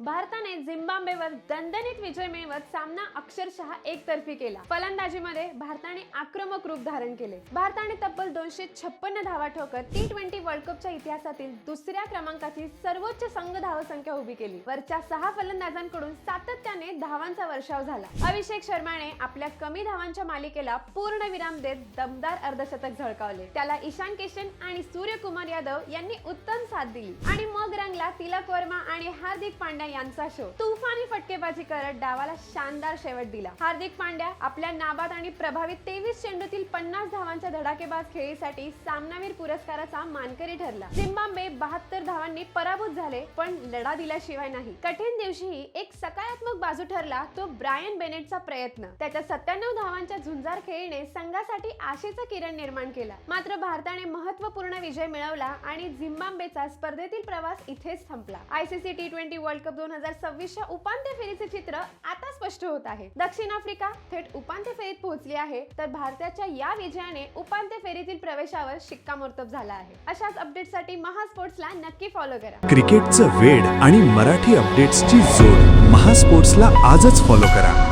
भारताने झिम्बाब्वेवर दणदणीत विजय मिळवत सामना अक्षरशः एकतर्फी केला। फलंदाजीमध्ये भारताने आक्रमक रूप धारण केले। भारताने तब्बल 256 धावा ठोकत T20 वर्ल्ड कपच्या इतिहासातील दुसऱ्या क्रमांकाची सर्वोच्च संघ धावसंख्या उभी केली। वरच्या 6 फलंदाजांकडून सातत्याने धावांचा वर्षाव झाला। अभिषेक शर्माने आपल्या कमी धावांच्या मालिकेला पूर्ण विराम देत दमदार अर्धशतक झळकावले। त्याला ईशान किशन आणि सूर्यकुमार यादव यांनी उत्तम साथ दिली आणि मग रंगला तिलक वर्मा आणि हार्दिक पांड्या यांचा शो। तुफानी फटकेबाजी करत डावाला शानदार शेवट दिला। हार्दिक पांड्या आपल्या नाबाद आणि प्रभावी 23 चेंडूतील 50 धावांच्या धडाकेबाज खेळीसाठी सामनावीर पुरस्काराचा मानकरी ठरला। झिम्बाब्वे 72 धावांनी पराभूत झाले, पण लढा दिल्याशिवाय नाही। कठीण दिवशीही एक सकारात्मक बाजू ठरला तो ब्रायन बेनेटचा प्रयत्न। त्याच्या 97 धावांच्या झुंजार खेळीने संघासाठी आशेचा किरण निर्माण केला। मात्र भारताने महत्त्वपूर्ण विजय मिळवला आणि झिम्बाब्वेचा स्पर्धेतील प्रवास इथेच संपला। ICC T20 वर्ल्ड कप 2026च्या उपांत्य फेरीचे चित्र आता स्पष्ट होत आहे। दक्षिण आफ्रिका थेट उपांत्य फेरीत पोहोचली आहे, तर भारताच्या या विजयाने उपांत्य फेरीतील प्रवेशावर शिक्कामोर्तब झाला आहे। अशाच अपडेट्ससाठी महास्पोर्ट्सला नक्की फॉलो करा। क्रिकेटचं वेड आणि मराठी अपडेट्सची जोड महास्पोर्ट्सला आजच फॉलो करा।